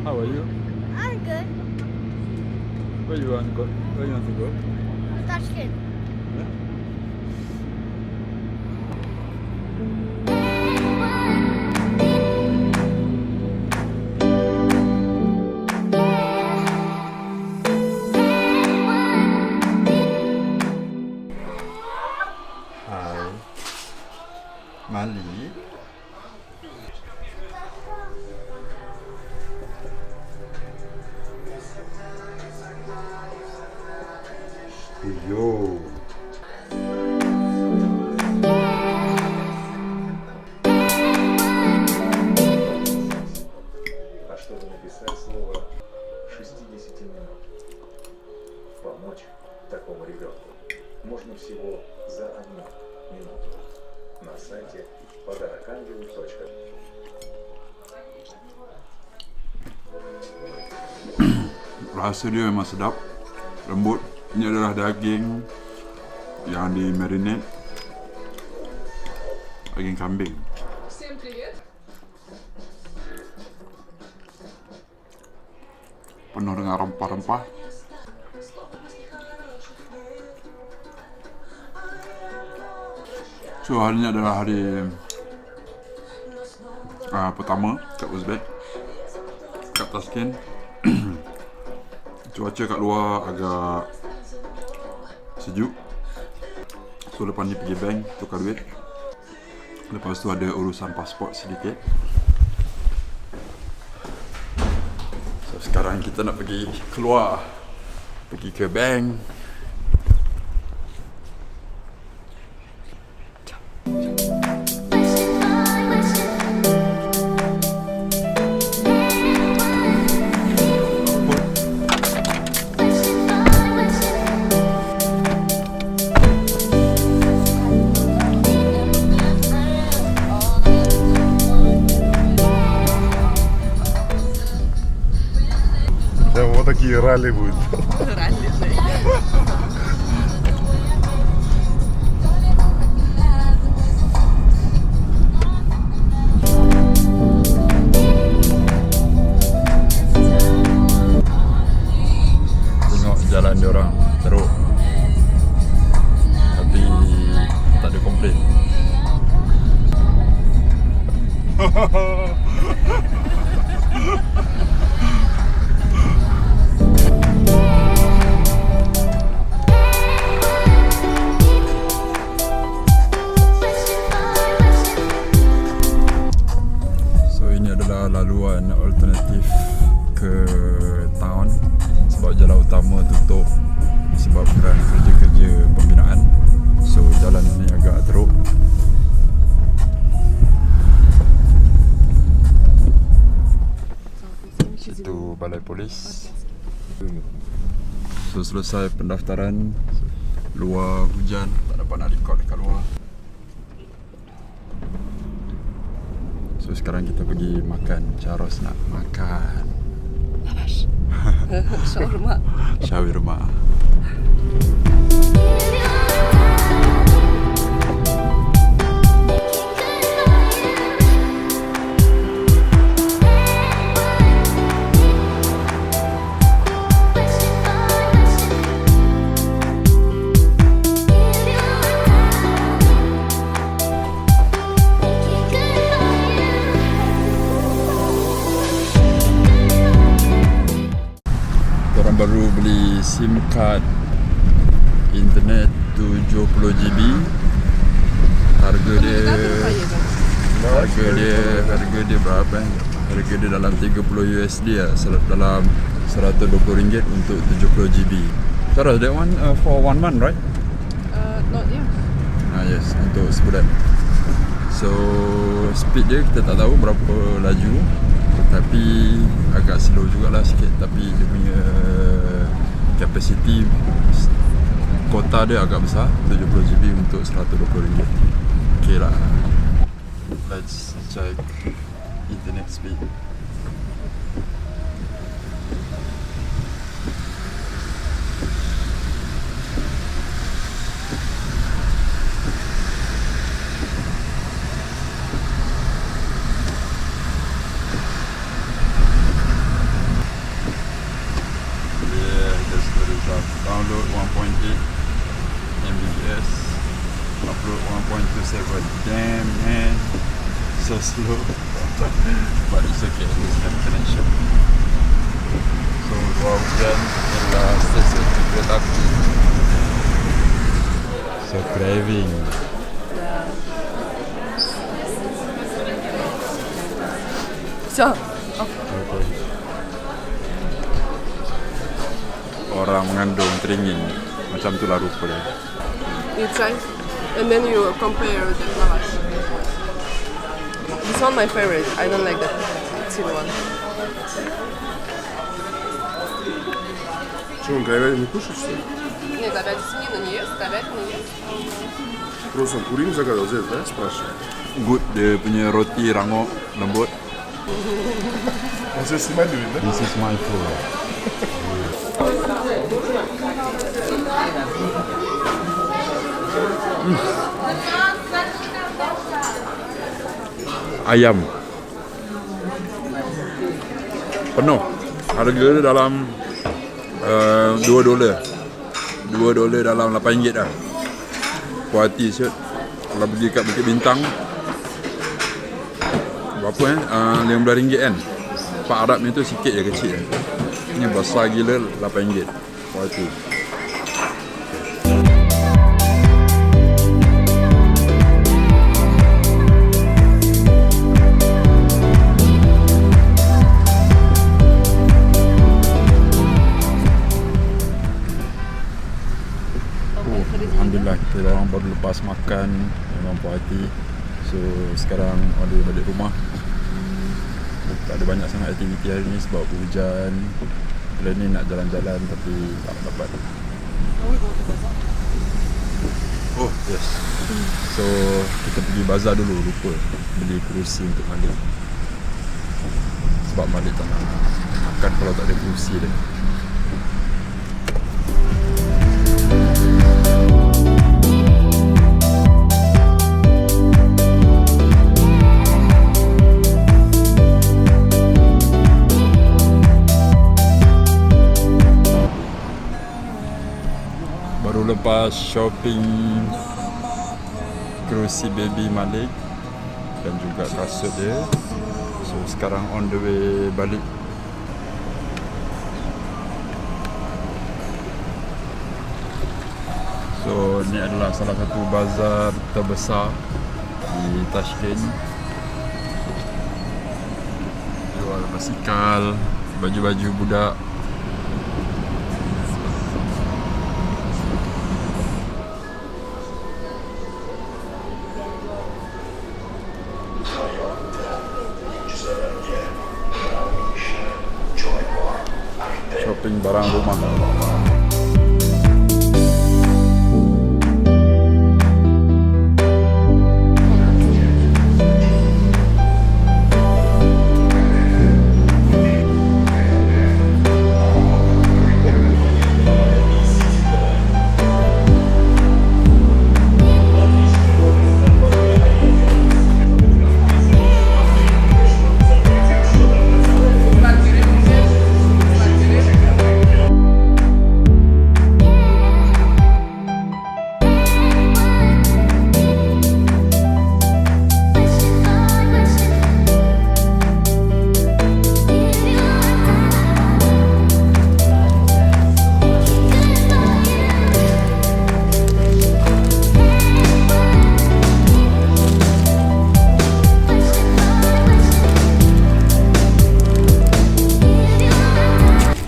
How are you? I'm good. Where you want to go? Where you want to go? Tashken. Yeah? Hi, Malik. Yo. А чтобы написать слово 60 минут, помочь такому ребенку можно всего за 1 минуту на сайте подарокангелу.ру. Rasa dia memang sedap, lembut. Ini adalah daging yang di marinate, daging kambing. Всем привет! Penuh dengan rempah-rempah. So hari ini adalah hari pertama kat Uzbek, kat Tashken. Cuaca kat luar agak sejuk. So lepas ni pergi bank tukar duit. Lepas tu ada urusan pasport sedikit. So sekarang kita nak pergi keluar, pergi ke bank. Да, вот такие ралли будут. Tengok jalan diorang teruk, tapi tak ada komplain. So ini adalah laluan alternatif ke town sebab jalan utama tutup disebabkan kerja-kerja pembinaan. So jalan ini agak teruk. Itu balai polis. So selesai pendaftaran. Luar hujan, tak dapat nak record dekat luar. So sekarang kita pergi makan. Charles nak makan Shawarma. shawarma. Orang baru beli simcard internet 70GB. Harga dia berapa? Harga dia dalam 30 USD lah, dalam RM120 untuk 70GB. Sarah, that one for 1 month, right? Not yeah. Yes, untuk sebulan. So speed dia kita tak tahu berapa laju, tapi agak slow jugalah sikit. Tapi dia punya capacity, kota dia agak besar, 70GB untuk RM120. Okay lah. Let's check internet speed. Mbps. Upload 1.27. Damn man, so slow. But it's okay, at least have connection. So luar hujan ialah stesen kereta api. So craving. Все. Okay. Orang mengandung teringin macam tu lah rupa dia. You try, and then you compare the lavash. This one my favorite. I don't like that silver one. Что, он говядину не кушает, что ли? Нет, опять свинину не ест, говядину ест. Просто он курину загадал взять, да, спрашиваю? Good, dia punya roti rangup lembut. Он сейчас снимать любит, да? This is my food. Ayam penuh, harga dia dalam $2 dalam RM8 dah. Puas hati siut. Kalau pergi kat Bukit Bintang berapa RM15 kan. Pak Arab ni tu sikit je, kecil je. Ni besar gila, RM8. Puas hati. Alhamdulillah, kita orang baru lepas makan, memang puas hati. So sekarang ada balik rumah. Tak ada banyak sangat aktiviti hari ni sebab hujan. Plan ni nak jalan-jalan tapi tak dapat. Oh yes. So kita pergi bazar dulu, lupa beli kerusi untuk Malik. Sebab Malik tak nak makan kalau tak ada kerusi dia. Lepas shopping kerusi baby Malik dan juga kasut dia. So sekarang on the way balik. So ni adalah salah satu bazar terbesar di Tashken. Jual basikal, baju-baju budak. Shopping barang rumah.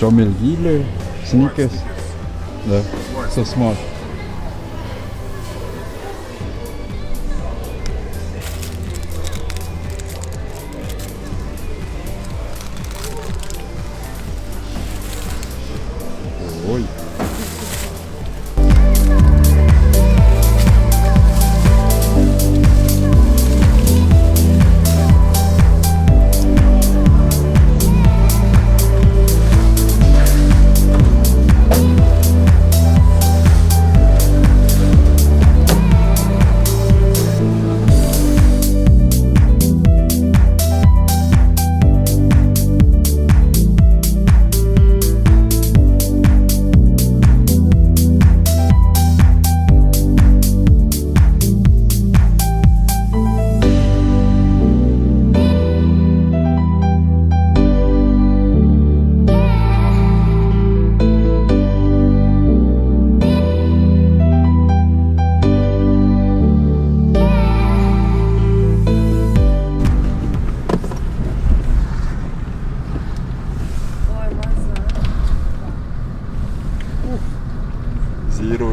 Comel gila, sneakers. Dah, so small. Oi.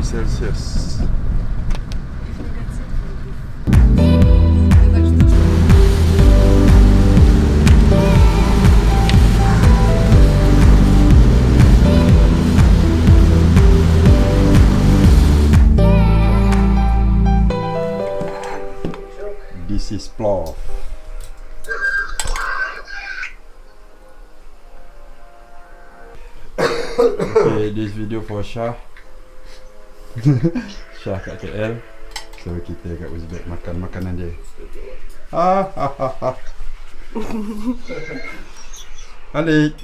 Celsius. This is plov. Okay, this video for Shah. Shah kat KL. So kita kat Uzbek makan makanan dia. Malik.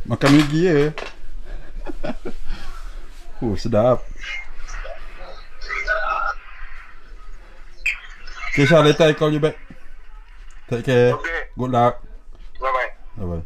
Makan Maggi ya. Sedap. Okay, Shah, later I call you back. Take care. Okay. Good luck. Bye bye. Bye bye.